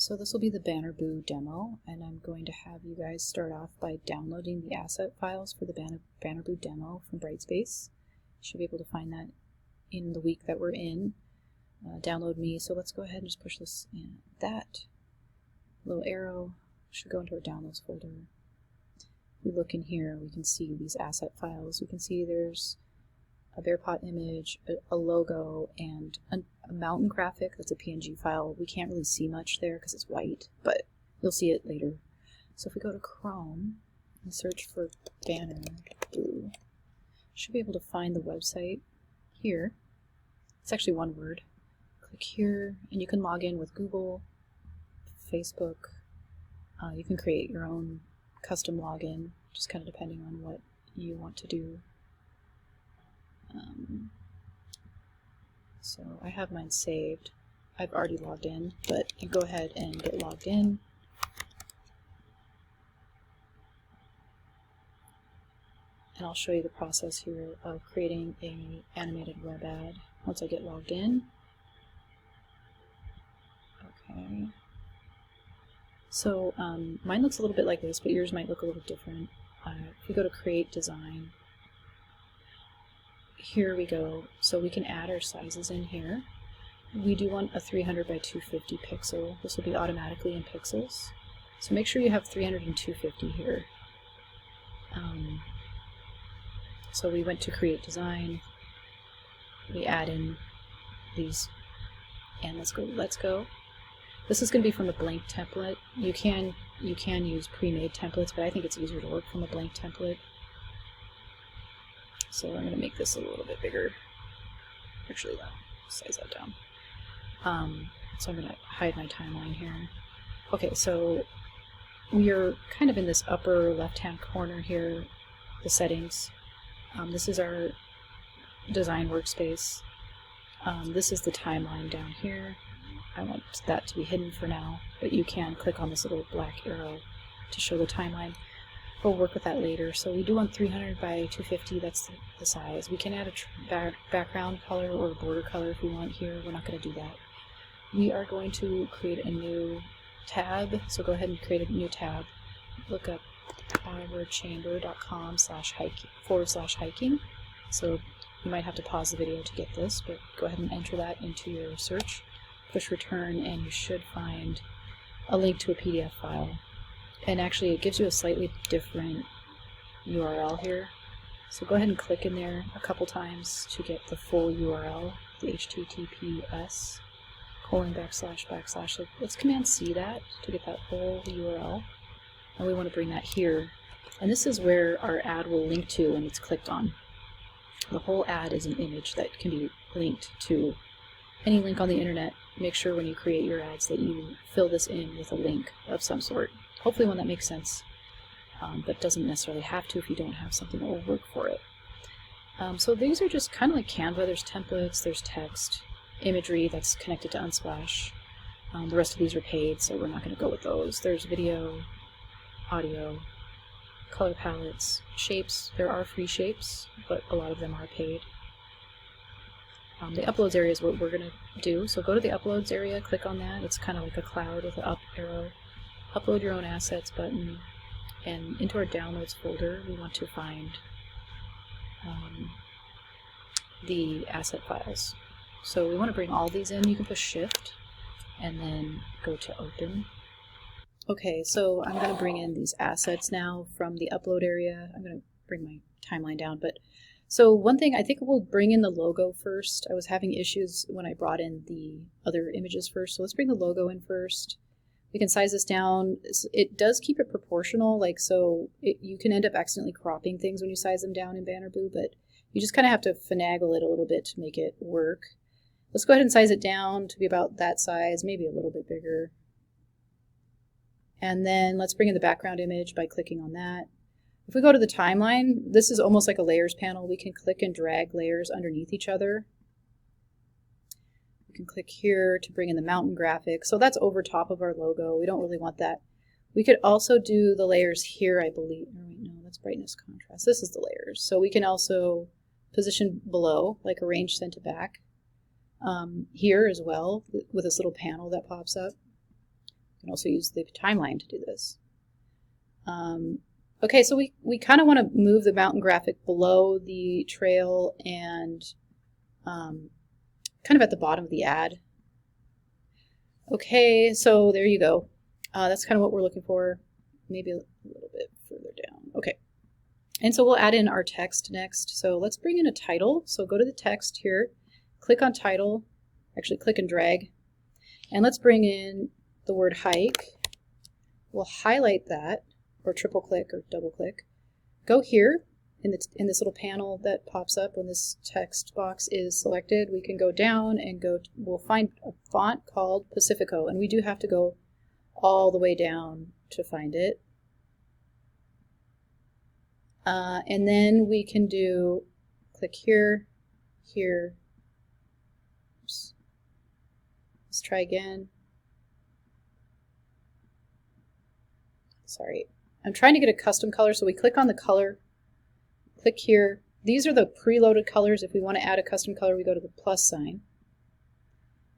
So this will be the BannerBoo demo, and I'm going to have you guys start off by downloading the asset files for the BannerBoo demo from Brightspace. You should be able to find that in the week that we're in. Download me, so let's go ahead and just push this in. That little arrow should go into our downloads folder. If we look in here, we can see these asset files. We can see there's a bear pot image, a logo, and a mountain graphic. That's a PNG file. We can't really see much there because it's white, but you'll see it later. So if we go to Chrome and search for BannerBoo, should be able to find the website here. It's actually one word. Click here, and you can log in with Google, Facebook. You can create your own custom login, just kind of depending on what you want to do. So I have mine saved. I've already logged in, but you go ahead and get logged in. And I'll show you the process here of creating an animated web ad once I get logged in. Okay. So mine looks a little bit like this, but yours might look a little different. If you go to Create Design, here we go. So we can add our sizes in here. We do want a 300 by 250 pixel. This will be automatically in pixels. So make sure you have 300 and 250 here. So we went to Create Design. We add in these, and let's go. This is going to be from a blank template. You can use pre-made templates, but I think it's easier to work from a blank template. So I'm going to make this a little bit bigger. Actually, size that down. So I'm going to hide my timeline here. Okay, so we are kind of in this upper left-hand corner here, the settings. This is our design workspace. This is the timeline down here. I want that to be hidden for now, but you can click on this little black arrow to show the timeline. We'll work with that later. So we do want 300 by 250, that's the size. We can add a background color or a border color if we want here. We're not going to do that. We are going to create a new tab, so go ahead and create a new tab. Look up powerchamber.com/hiking. So you might have to pause the video to get this, but go ahead and enter that into your search. Push return, and you should find a link to a PDF file. And actually it gives you a slightly different URL here. So go ahead and click in there a couple times to get the full URL, the HTTPS : // Let's Command C that to get that whole URL. And we want to bring that here. And this is where our ad will link to when it's clicked on. The whole ad is an image that can be linked to any link on the internet. Make sure when you create your ads that you fill this in with a link of some sort. Hopefully one that makes sense, but doesn't necessarily have to if you don't have something that will work for it. So these are just kind of like Canva. There's templates, there's text, imagery that's connected to Unsplash. The rest of these are paid, so we're not going to go with those. There's video, audio, color palettes, shapes. There are free shapes, but a lot of them are paid. The uploads area is what we're going to do. So go to the uploads area, click on that. It's kind of like a cloud with an up arrow. Upload your own assets button, and into our downloads folder we want to find the asset files. So we want to bring all these in. You can push shift and then go to open. Okay, so I'm going to bring in these assets now from the upload area. I'm going to bring my timeline down, but so one thing, I think we'll bring in the logo first. I was having issues when I brought in the other images first, so let's bring the logo in first. We can size this down. It does keep it proportional, like so you can end up accidentally cropping things when you size them down in BannerBoo, but you just kind of have to finagle it a little bit to make it work. Let's go ahead and size it down to be about that size, maybe a little bit bigger. And then let's bring in the background image by clicking on that. If we go to the timeline, this is almost like a layers panel. We can click and drag layers underneath each other. We can click here to bring in the mountain graphic. So that's over top of our logo. We don't really want that. We could also do the layers here, I believe. Oh, wait, no, that's brightness contrast. This is the layers. So we can also position below, like arrange send to back. Here as well, with this little panel that pops up. can also use the timeline to do this. Okay, so we kind of want to move the mountain graphic below the trail and kind of at the bottom of the ad. Okay, so there you go. That's kind of what we're looking for. Maybe a little bit further down. Okay. And so we'll add in our text next. So let's bring in a title. So go to the text here, click on title, actually click and drag, and let's bring in the word hike. We'll highlight that, or triple click or double click. Go here in this little panel that pops up when this text box is selected. We can go down and we'll find a font called Pacifico, and we do have to go all the way down to find it. And then we can click here, here. Oops. Let's try again. Sorry. I'm trying to get a custom color, so we click on the color, click here. These are the preloaded colors. If we want to add a custom color, we go to the plus sign.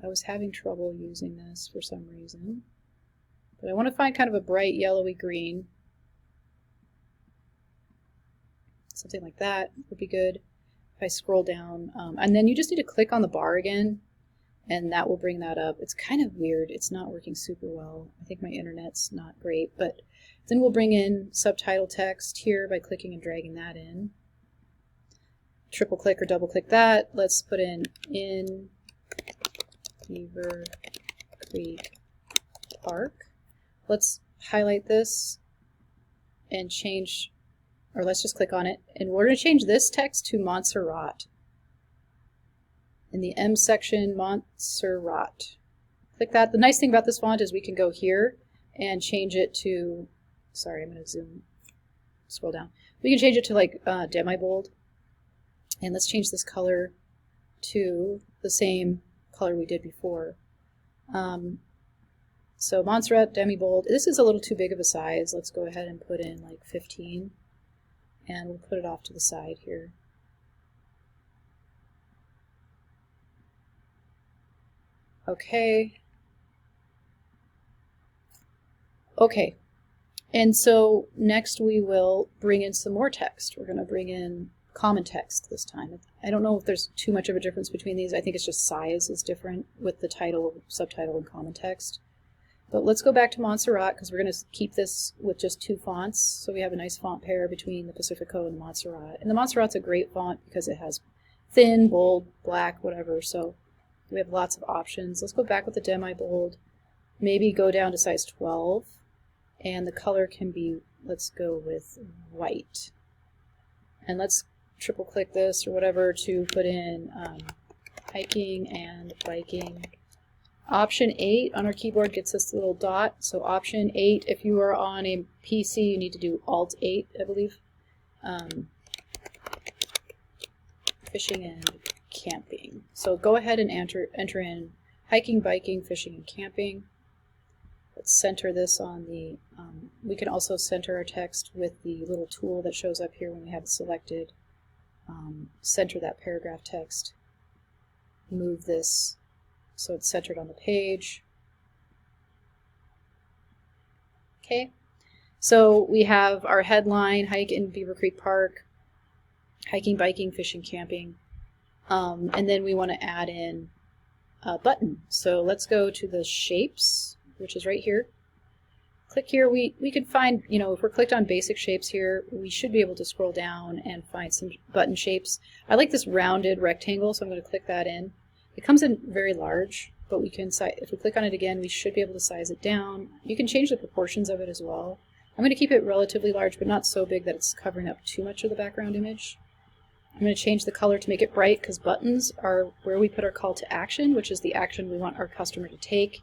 I was having trouble using this for some reason, but I want to find kind of a bright yellowy green. Something like that would be good. If I scroll down, and then you just need to click on the bar again, and that will bring that up. It's kind of weird. It's not working super well. I think my internet's not great, but then we'll bring in subtitle text here by clicking and dragging that in. Triple click or double click that. Let's put in Beaver Creek Park. Let's highlight this and change, or let's just click on it, and we're going to change this text to Montserrat. In the M section, Montserrat. Click that. The nice thing about this font is we can go here and change it to, sorry, I'm going to scroll down. We can change it to like demi-bold. And let's change this color to the same color we did before. So Montserrat, demi-bold. This is a little too big of a size. Let's go ahead and put in like 15. And we'll put it off to the side here. Okay. Okay. And so next we will bring in some more text. We're going to bring in common text this time. I don't know if there's too much of a difference between these. I think it's just size is different with the title, subtitle, and common text. But let's go back to Montserrat because we're going to keep this with just two fonts. So we have a nice font pair between the Pacifico and the Montserrat. And the Montserrat's a great font because it has thin, bold, black, whatever. So we have lots of options. Let's go back with the demi-bold. Maybe go down to size 12. And the color can be, let's go with white. And let's triple click this or whatever to put in hiking and biking. Option 8 on our keyboard gets this little dot. So option 8, if you are on a PC, you need to do Alt 8, I believe. Fishing and camping. So go ahead and enter in hiking, biking, fishing, and camping. Let's center this on the, we can also center our text with the little tool that shows up here when we have it selected. Center that paragraph text. Move this so it's centered on the page. Okay, so we have our headline, hike in Beaver Creek Park, hiking, biking, fishing, camping. And then we want to add in a button. So let's go to the shapes, which is right here. Click here. We could find, you know, if we're clicked on basic shapes here, we should be able to scroll down and find some button shapes. I like this rounded rectangle, so I'm going to click that in. It comes in very large, but we can, if we click on it again, we should be able to size it down. You can change the proportions of it as well. I'm going to keep it relatively large, but not so big that it's covering up too much of the background image. I'm going to change the color to make it bright because buttons are where we put our call to action, which is the action we want our customer to take.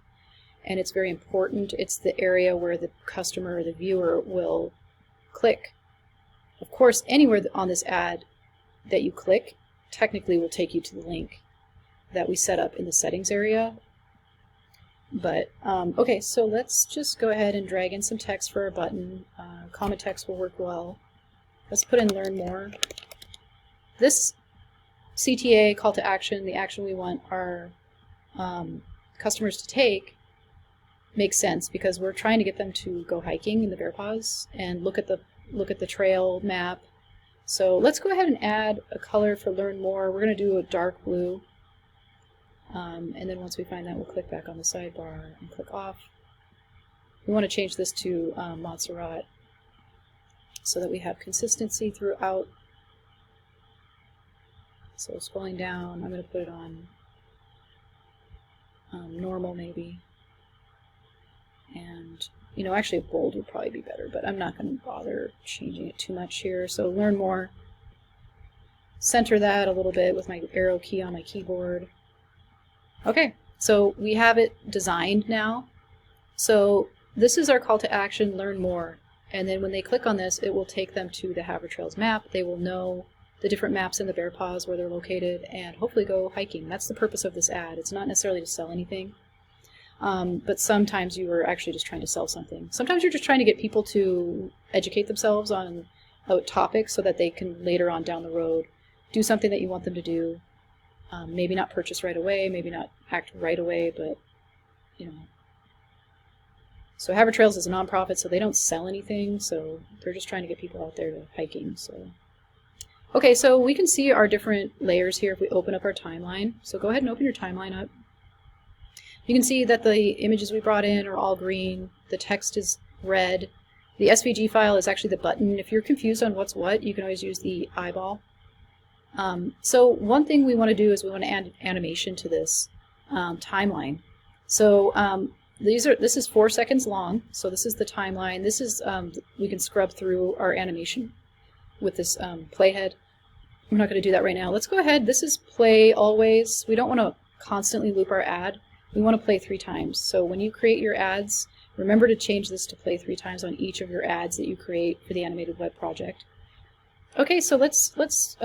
And it's very important. It's the area where the customer or the viewer will click. Of course, anywhere on this ad that you click technically will take you to the link that we set up in the settings area. But, okay, so let's just go ahead and drag in some text for a button. Common text will work well. Let's put in learn more. This CTA, call to action, the action we want our customers to take, makes sense because we're trying to get them to go hiking in the bear paws and look at the trail map. So let's go ahead and add a color for learn more. We're going to do a dark blue. And then once we find that, we'll click back on the sidebar and click off. We want to change this to Montserrat so that we have consistency throughout. So scrolling down, I'm going to put it on normal maybe. And, you know, actually a bold would probably be better, but I'm not going to bother changing it too much here. So learn more. Center that a little bit with my arrow key on my keyboard. Okay, so we have it designed now. So this is our call to action, learn more. And then when they click on this, it will take them to the Havertrails map. They will know the different maps in the bear paws where they're located and hopefully go hiking. That's the purpose of this ad. It's not necessarily to sell anything. But sometimes you are actually just trying to sell something. Sometimes you're just trying to get people to educate themselves on a topic so that they can later on down the road do something that you want them to do. Maybe not purchase right away, maybe not act right away, but, you know. So Havertrails is a nonprofit, so they don't sell anything, so they're just trying to get people out there to hiking. So, okay, so we can see our different layers here if we open up our timeline. So go ahead and open your timeline up. You can see that the images we brought in are all green, the text is red, the SVG file is actually the button. If you're confused on what's what, you can always use the eyeball. So one thing we want to do is we want to add animation to this timeline. So this is 4 seconds long, so this is the timeline. This is we can scrub through our animation with this playhead. I'm not going to do that right now. Let's go ahead. This is play always. We don't want to constantly loop our ad. We want to play 3 times. So when you create your ads, remember to change this to play 3 times on each of your ads that you create for the animated web project. Okay, so let's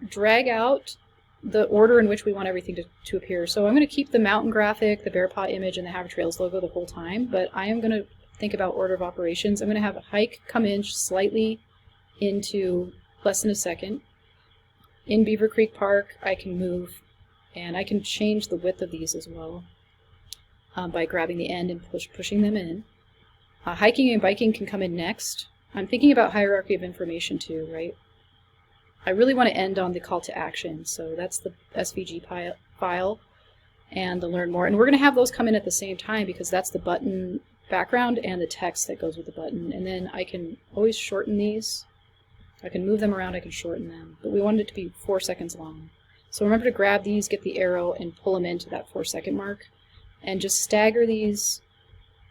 drag out the order in which we want everything to appear. So I'm going to keep the mountain graphic, the bear paw image, and the Havertrails logo the whole time, but I am going to think about order of operations. I'm going to have a hike come in slightly into less than a second. In Beaver Creek Park, I can move, and I can change the width of these as well by grabbing the end and pushing them in. Hiking and biking can come in next. I'm thinking about hierarchy of information too, right? I really want to end on the call to action, so that's the SVG file and the learn more. And we're going to have those come in at the same time because that's the button background and the text that goes with the button. And then I can always shorten these. I can move them around, I can shorten them. But we wanted it to be 4 seconds long. So remember to grab these, get the arrow, and pull them into that 4-second mark. And just stagger these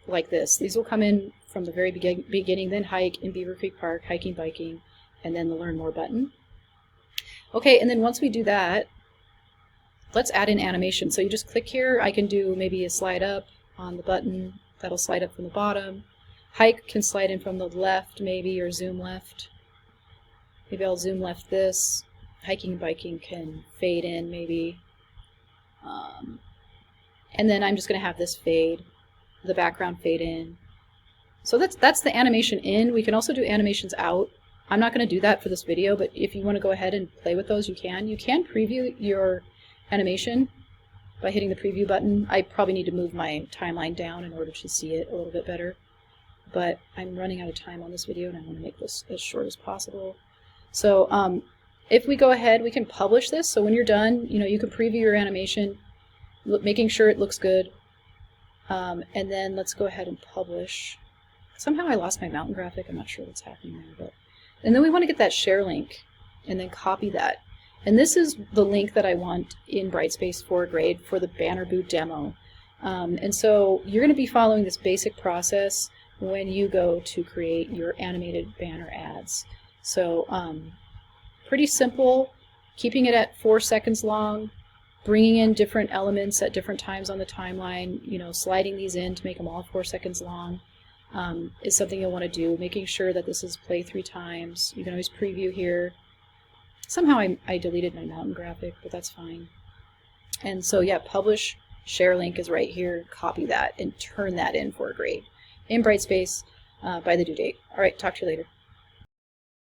like this. These will come in from the very beginning, then hike in Beaver Creek Park, hiking, biking, and then the learn more button. Okay, and then once we do that, let's add in animation. So you just click here. I can do maybe a slide up on the button. That'll slide up from the bottom. Hike can slide in from the left maybe, or zoom left. Maybe I'll zoom left this. Hiking and biking can fade in maybe. And then I'm just going to have this fade, the background fade in. So that's the animation in. We can also do animations out. I'm not going to do that for this video, but if you want to go ahead and play with those, you can. You can preview your animation by hitting the preview button. I probably need to move my timeline down in order to see it a little bit better. But I'm running out of time on this video, and I want to make this as short as possible. So if we go ahead, we can publish this. So when you're done, you can preview your animation, making sure it looks good. And then let's go ahead and publish. Somehow I lost my mountain graphic. I'm not sure what's happening there, but. And then we want to get that share link and then copy that. And this is the link that I want in Brightspace for grade for the BannerBoo Demo. And so you're going to be following this basic process when you go to create your animated banner ads. So pretty simple, keeping it at 4 seconds long, bringing in different elements at different times on the timeline, sliding these in to make them all 4 seconds long. Is something you'll want to do, making sure that this is play 3 times. You can always preview here. Somehow I deleted my mountain graphic, but that's fine. And so yeah, publish, share link is right here, copy that, and turn that in for a grade in Brightspace by the due date. All right, talk to you later.